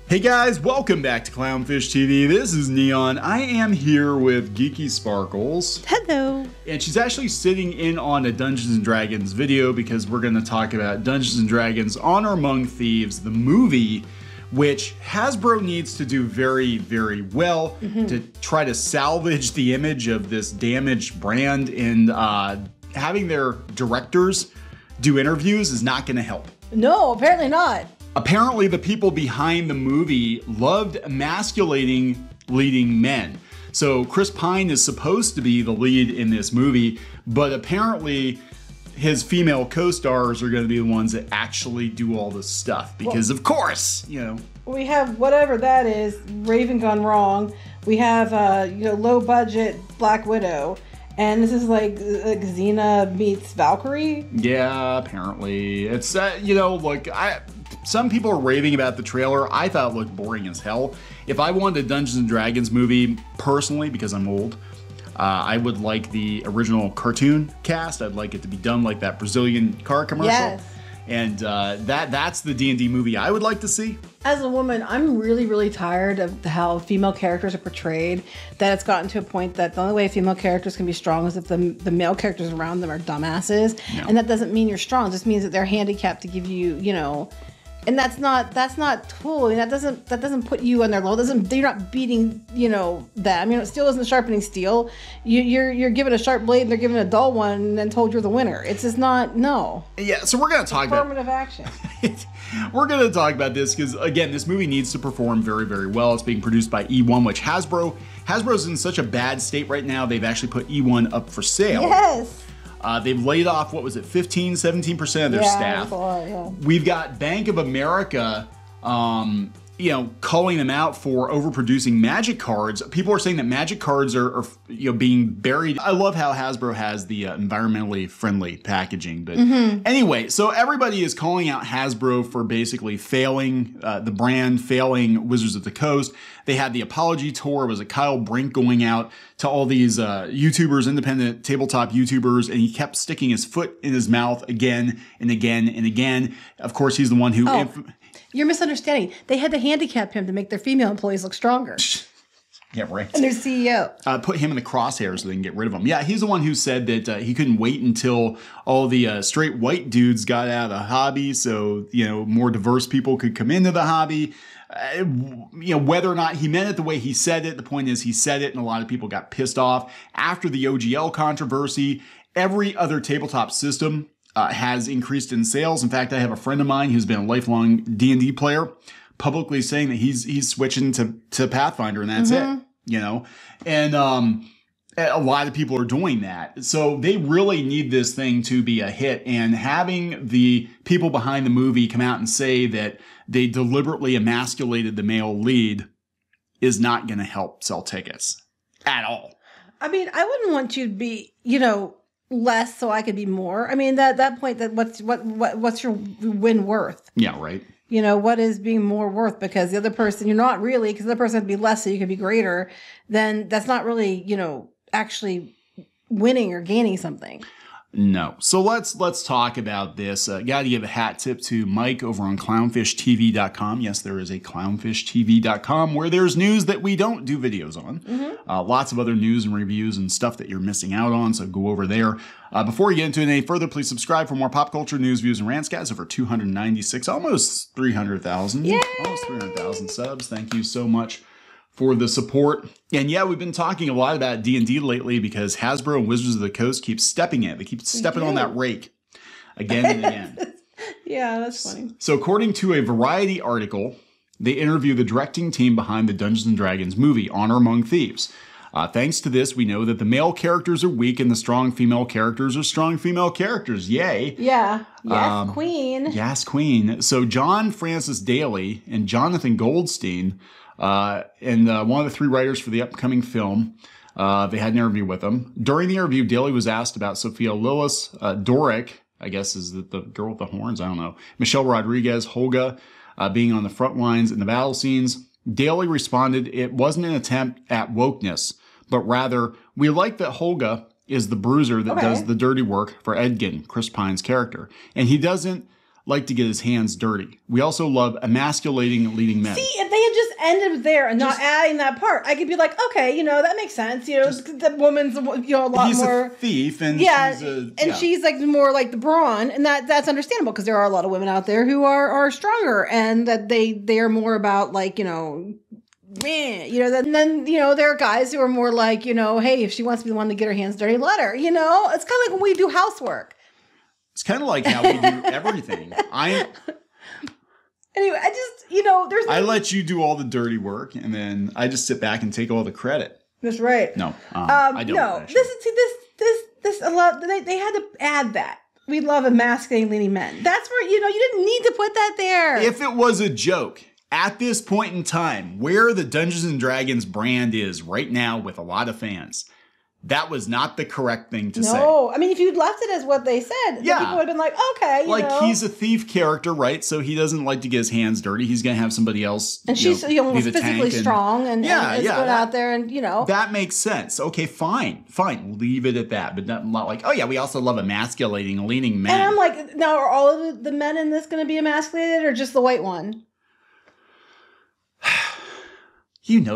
Hey guys, welcome back to Clownfish TV. This is Neon. I am here with Geeky Sparkles. Hello. And she's actually sitting in on a Dungeons & Dragons video because we're going to talk about Dungeons & Dragons Honor Among Thieves, the movie, which Hasbro needs to do very, very well to try to salvage the image of this damaged brand, and having their directors do interviews is not going to help. No, apparently not. Apparently, the people behind the movie loved emasculating leading men. So Chris Pine is supposed to be the lead in this movie, but apparently his female co-stars are going to be the ones that actually do all this stuff because, of course, you know. We have whatever that is, Raven gone wrong. We have, low budget Black Widow. And this is like Xena meets Valkyrie? Yeah, apparently. It's, look, some people are raving about the trailer. I thought it looked boring as hell. If I wanted a Dungeons & Dragons movie, personally, because I'm old, I would like the original cartoon cast. I'd like it to be done like that Brazilian car commercial. Yes. And that's the D&D movie I would like to see. As a woman, I'm really, really tired of how female characters are portrayed. That it's gotten to a point that the only way female characters can be strong is if the male characters around them are dumbasses. Yeah. And that doesn't mean you're strong. It just means that they're handicapped to give you, and that's not cool. I mean, that doesn't put you on their level. You're not beating, that. I mean, steel isn't sharpening steel. You're given a sharp blade and they're given a dull one and then told you're the winner. It's just not, no. Yeah, so we're gonna talk about affirmative action. We're gonna talk about this because, again, this movie needs to perform very, very well. It's being produced by E1, which Hasbro's in such a bad state right now. They've actually put E1 up for sale. Yes. They've laid off, 15, 17% of their staff. We've got Bank of America, calling them out for overproducing Magic cards. People are saying that Magic cards are being buried. I love how Hasbro has the environmentally friendly packaging. But anyway, so everybody is calling out Hasbro for basically failing the brand, failing Wizards of the Coast. They had the apology tour. It was a Kyle Brink going out to all these YouTubers, independent tabletop YouTubers, and he kept sticking his foot in his mouth again and again and again. Of course, he's the one who... You're misunderstanding. They had to handicap him to make their female employees look stronger. Yeah, right. And their CEO. Put him in the crosshairs so they can get rid of him. Yeah, he's the one who said that he couldn't wait until all the straight white dudes got out of the hobby so, more diverse people could come into the hobby. Whether or not he meant it the way he said it, the point is he said it and a lot of people got pissed off. After the OGL controversy, every other tabletop system has increased in sales. In fact, I have a friend of mine who's been a lifelong D&D player publicly saying that he's switching to Pathfinder and that's it, and a lot of people are doing that. So they really need this thing to be a hit, and having the people behind the movie come out and say that they deliberately emasculated the male lead is not going to help sell tickets at all. I mean, I wouldn't want you to be, less so I could be more. I mean, that point, that what's your win worth? Yeah, right. What is being more worth? Because the other person, you're not really, because the other person has to be less so you could be greater. Then that's not really, actually winning or gaining something. No. So let's talk about this. Got to give a hat tip to Mike over on clownfishtv.com. Yes, there is a clownfishtv.com where there's news that we don't do videos on. Lots of other news and reviews and stuff that you're missing out on, so go over there. Before we get into it any further, please subscribe for more pop culture news, views, and rants. Guys, over 296, almost 300,000. Almost 300,000 subs. Thank you so much for the support. And yeah, we've been talking a lot about D&D lately because Hasbro and Wizards of the Coast keep stepping it. They keep stepping on that rake again and again. Yeah, that's funny. So according to a Variety article, they interview the directing team behind the Dungeons & Dragons movie, Honor Among Thieves. Thanks to this, we know that the male characters are weak and the strong female characters are strong female characters. Yay. Yeah. Yes, Queen. Yes, Queen. So John Francis Daly and Jonathan Goldstein, and one of the three writers for the upcoming film, they had an interview with them. During the interview, Daly was asked about Sophia Lillis, Doric, I guess is the girl with the horns, I don't know, Michelle Rodriguez, Holga, being on the front lines in the battle scenes. Daly responded, "It wasn't an attempt at wokeness, but rather, we like that Holga is the bruiser that does the dirty work for Edgin, Chris Pine's character. And he doesn't like to get his hands dirty. We also love emasculating leading men. See, if they had just ended there and not adding that part, I could be like, okay, that makes sense. The woman's, a lot he's more. A thief, and she's like more like the brawn, and that's understandable because there are a lot of women out there who are stronger, and that they are more about like then there are guys who are more like hey, if she wants to be the one to get her hands dirty, let her. It's kind of like when we do housework. It's kind of like how we do everything. Anyway, I just, I let you do all the dirty work, and then I just sit back and take all the credit. That's right. No, I don't. No, actually. this a lot. They had to add that. We love emasculating leading men. That's where you didn't need to put that there. If it was a joke at this point in time, where the Dungeons and Dragons brand is right now with a lot of fans, that was not the correct thing to say. No, I mean, if you'd left it as what they said, then people would have been like, okay, he's a thief character, right? So he doesn't like to get his hands dirty. He's going to have somebody else, and she's physically strong and is good out there, and that makes sense. Okay, fine, leave it at that, but not like, oh yeah, we also love emasculating leading men. And I'm like, now are all of the men in this going to be emasculated, or just the white one?